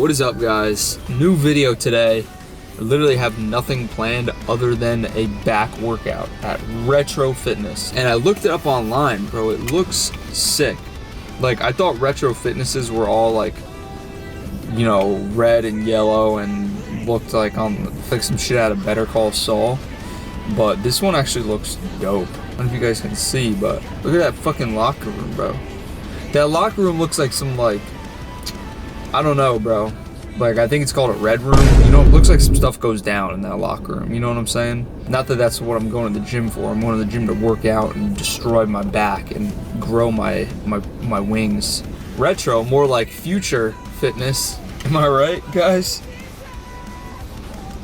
What is up, guys? New video today. I literally have nothing planned other than a back workout at Retro Fitness. And I looked it up online, bro. It looks sick. Like, I thought Retro Fitnesses were all like, you know, red and yellow and looked like some shit out of Better Call Saul. But this one actually looks dope. I don't know if you guys can see, but look at that fucking locker room, bro. That locker room looks like some, like, I don't know, bro. Like, I think it's called a red room. You know, it looks like some stuff goes down in that locker room. You know what I'm saying? Not that that's what I'm going to the gym for. I'm going to the gym to work out and destroy my back and grow my wings. Retro, more like future fitness. Am I right, guys?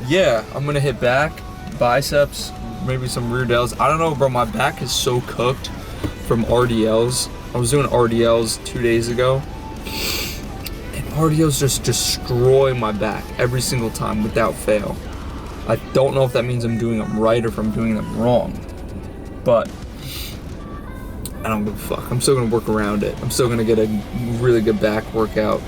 Yeah, I'm going to hit back, biceps, maybe some rear delts. I don't know, bro. My back is so cooked from RDLs. I was doing RDLs 2 days ago. RDLs just destroy my back every single time without fail. I don't know if that means I'm doing them right or if I'm doing them wrong, but I don't give a fuck. I'm still gonna work around it. I'm still gonna get a really good back workout.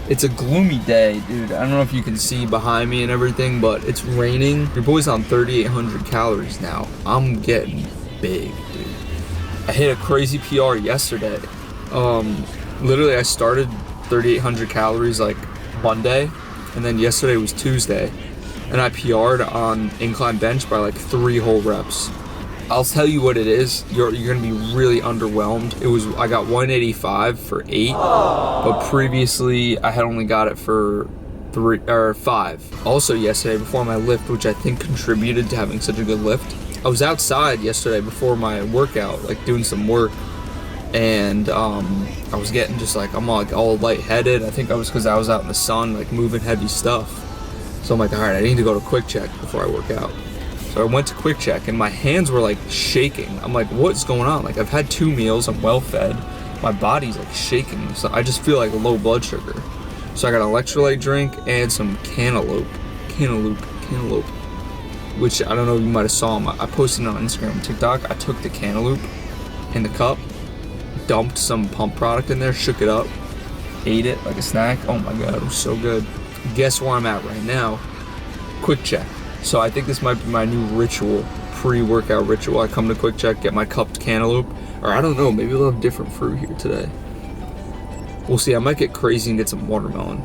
It's a gloomy day, dude. I don't know if you can see behind me and everything, but it's raining. Your boy's on 3,800 calories now. I'm getting big, dude. I hit a crazy PR yesterday. Literally I started 3,800 calories like Monday, and then yesterday was Tuesday, and I PR'd on incline bench by like 3 whole reps. I'll tell you what it is. You're gonna be really underwhelmed. I got 185 for 8, but previously I had only got it for 3 or 5. Also yesterday before my lift, which I think contributed to having such a good lift, I was outside yesterday before my workout, like doing some work. And I was getting just like, I'm like all lightheaded. I think I was because I was out in the sun, like moving heavy stuff. So I'm like, all right, I need to go to Quick Check before I work out. So I went to Quick Check and my hands were like shaking. I'm like, what's going on? Like, I've had 2 meals, I'm well fed. My body's like shaking. So I just feel like low blood sugar. So I got an electrolyte drink and some cantaloupe, which I don't know if you might have saw them. I posted it on Instagram and TikTok. I took the cantaloupe in the cup, dumped some pump product in there, shook it up, ate it like a snack. Oh my god, it was so good. Guess where I'm at right now? Quick Check. So I think this might be my new ritual, pre-workout ritual. I come to Quick Check, get my cupped cantaloupe, or I don't know, maybe we'll have different fruit here today. We'll see. I might get crazy and get some watermelon,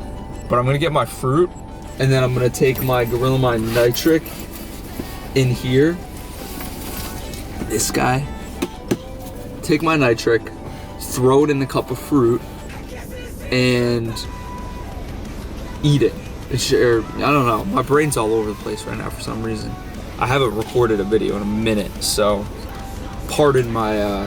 but I'm gonna get my fruit, and then I'm gonna take my Gorilla Mind Nitric in here. This guy. Take my nitric, throw it in the cup of fruit, and eat it. I don't know. My brain's all over the place right now for some reason. I haven't recorded a video in a minute, so pardon my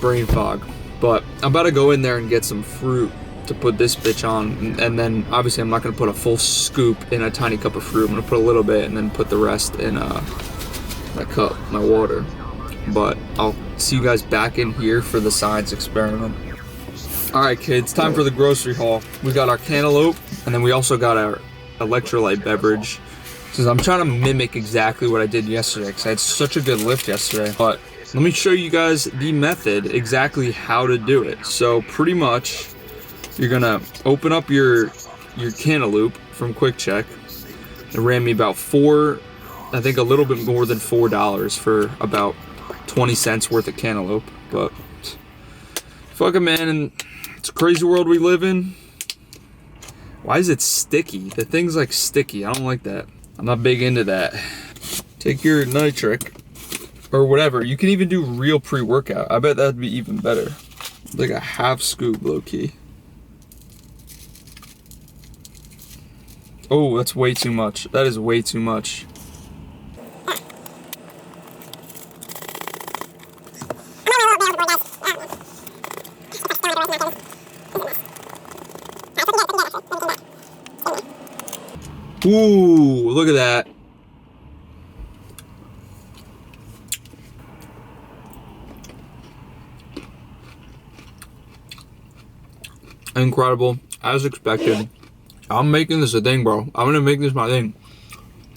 brain fog. But I'm about to go in there and get some fruit to put this bitch on, and then obviously I'm not gonna put a full scoop in a tiny cup of fruit. I'm gonna put a little bit and then put the rest in my cup, my water. But I'll see you guys back in here for the science experiment. All right, kids, time for the grocery haul. We got our cantaloupe, and then we also got our electrolyte beverage. Because I'm trying to mimic exactly what I did yesterday, because I had such a good lift yesterday. But let me show you guys the method, exactly how to do it. So pretty much, you're gonna open up your cantaloupe from Quick Check. It ran me about I think a little bit more than $4 for about 20 cents worth of cantaloupe. But fuck it, man, and it's a crazy world we live in. Why is it sticky? The thing's like sticky. I don't like that. I'm not big into that. Take your nitric, or whatever. You can even do real pre-workout. I bet that'd be even better. Like a half scoop, low-key. Oh, that's way too much. That is way too much. Ooh, look at that. Incredible, as expected. I'm making this a thing, bro. I'm gonna make this my thing.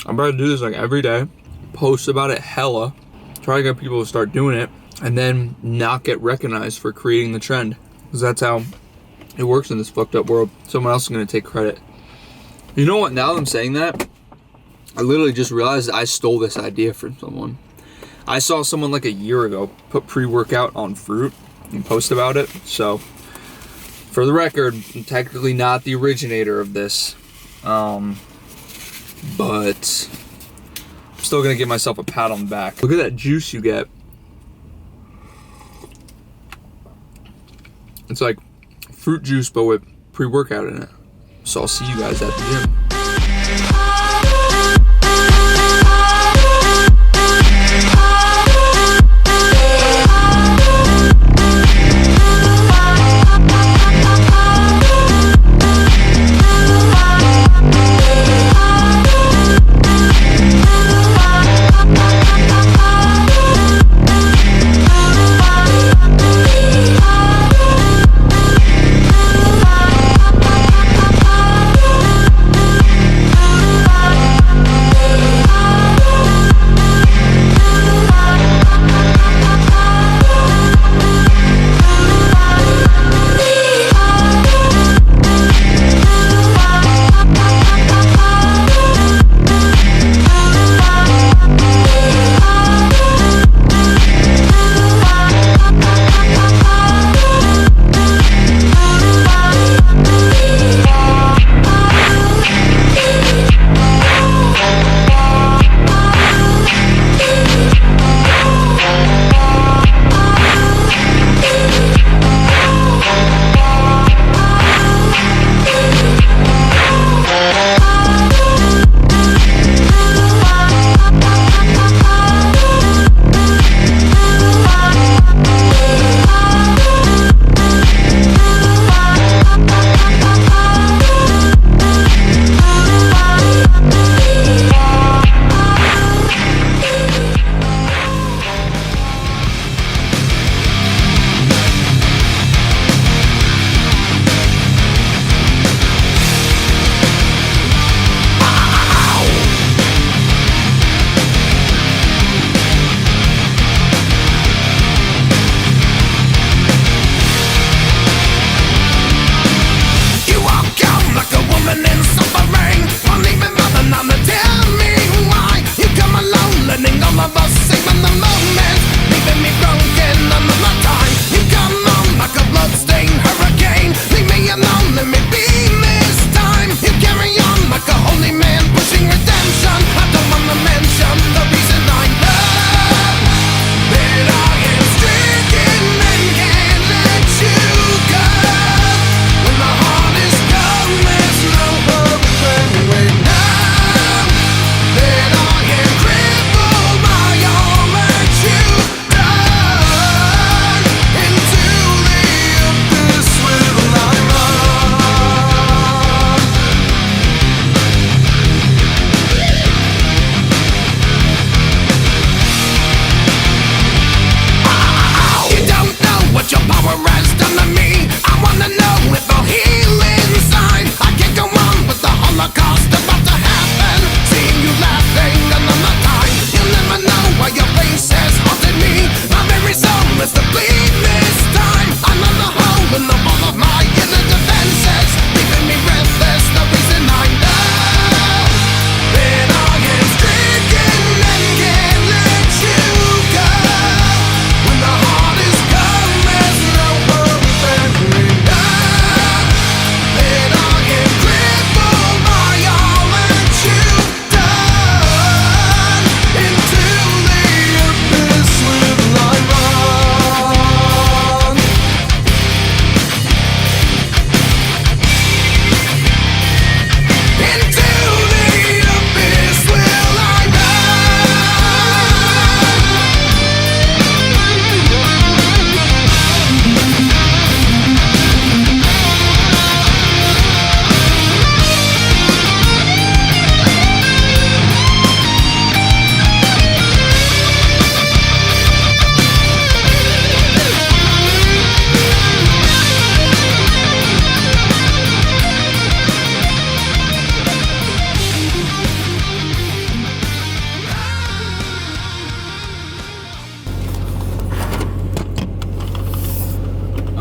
I'm about to do this like every day, post about it hella, try to get people to start doing it, and then not get recognized for creating the trend. Because that's how it works in this fucked up world. Someone else is gonna take credit. You know what, now that I'm saying that, I literally just realized I stole this idea from someone. I saw someone like a year ago put pre-workout on fruit and post about it. So, for the record, I'm technically not the originator of this. But I'm still gonna give myself a pat on the back. Look at that juice you get. It's like fruit juice, but with pre-workout in it. So I'll see you guys at the gym.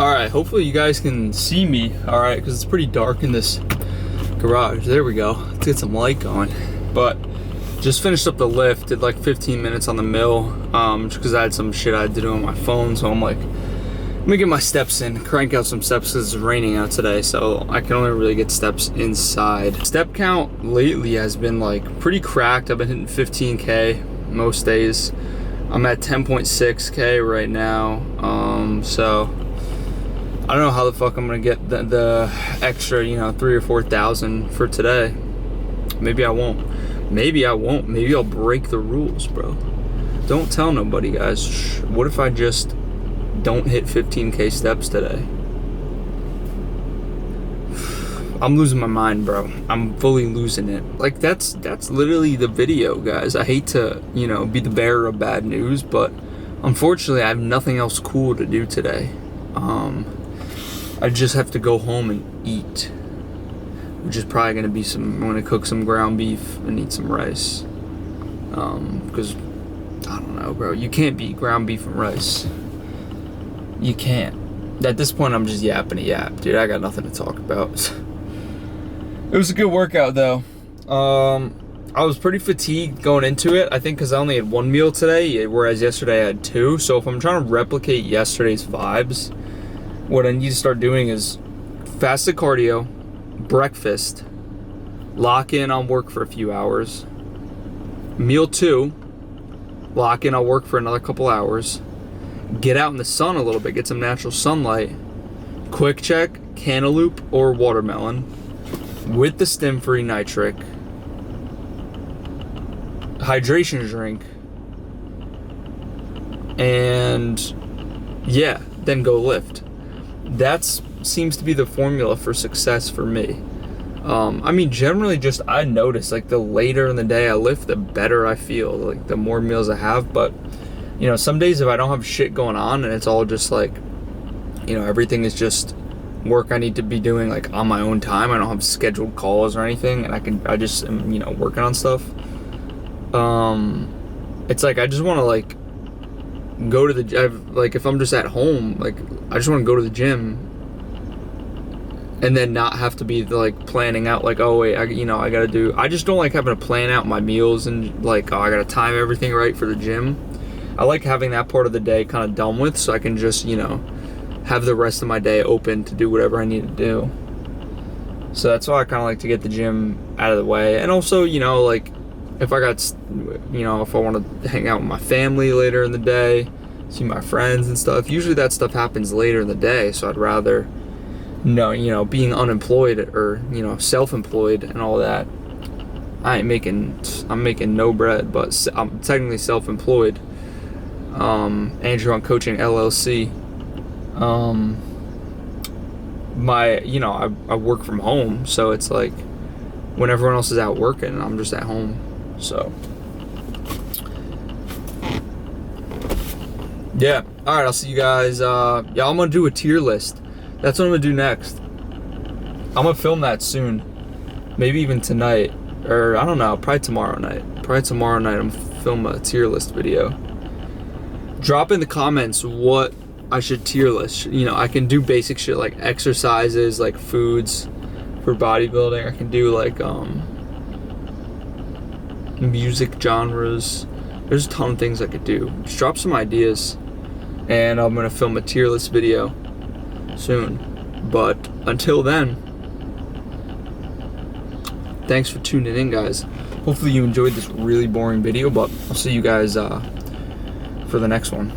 All right, hopefully you guys can see me, all right, because it's pretty dark in this garage. There we go. Let's get some light going. But just finished up the lift, did like 15 minutes on the mill, just because I had some shit I had to do on my phone. So I'm like, let me get my steps in, crank out some steps because it's raining out today, so I can only really get steps inside. Step count lately has been like pretty cracked. I've been hitting 15K most days. I'm at 10.6K right now, so I don't know how the fuck I'm gonna get the extra, you know, 3,000 or 4,000 for today. Maybe I won't. Maybe I won't. Maybe I'll break the rules, bro. Don't tell nobody, guys. What if I just don't hit 15K steps today? I'm losing my mind, bro. I'm fully losing it. Like, that's literally the video, guys. I hate to, you know, be the bearer of bad news, but unfortunately I have nothing else cool to do today. I just have to go home and eat, which is probably gonna be I'm gonna cook some ground beef and eat some rice. Because I don't know, bro. You can't beat ground beef and rice. You can't. At this point, I'm just yapping a yap, dude. I got nothing to talk about. It was a good workout, though. I was pretty fatigued going into it. I think because I only had one meal today, whereas yesterday I had two. So if I'm trying to replicate yesterday's vibes, what I need to start doing is fasted cardio, breakfast, lock in on work for a few hours, meal 2, lock in on work for another couple hours, get out in the sun a little bit, get some natural sunlight, quick check, cantaloupe or watermelon with the stim-free nitric, hydration drink, and yeah, then go lift. That seems to be the formula for success for me. I mean, generally just, I notice like the later in the day I lift, the better I feel, like the more meals I have. But you know, some days if I don't have shit going on and it's all just like, you know, everything is just work I need to be doing like on my own time, I don't have scheduled calls or anything, and I just am, you know, working on stuff. It's like I just want to like go to the, like if I'm just at home, like I just want to go to the gym and then not have to be like planning out like, oh wait, I just don't like having to plan out my meals and like, oh, I gotta time everything right for the gym. I like having that part of the day kind of done with, so I can just, you know, have the rest of my day open to do whatever I need to do. So that's why I kind of like to get the gym out of the way. And also, you know, like if I got, you know, if I want to hang out with my family later in the day, see my friends and stuff, usually that stuff happens later in the day. So I'd rather, no, you know, being unemployed or, you know, self-employed and all that, I'm making no bread, but I'm technically self-employed. Andrew on Coaching LLC. You know, I work from home, so it's like when everyone else is out working, I'm just at home. So yeah, all right, I'll see you guys. Yeah, I'm gonna do a tier list. That's what I'm gonna do next. I'm gonna film that soon, maybe even tonight, or I don't know, probably tomorrow night. I'm gonna film a tier list video. Drop in the comments what I should tier list. You know, I can do basic shit like exercises, like foods for bodybuilding. I can do like music genres. There's a ton of things I could do. Just drop some ideas, and I'm gonna film a tier list video soon. But until then, thanks for tuning in, guys. Hopefully you enjoyed this really boring video, but I'll see you guys for the next one.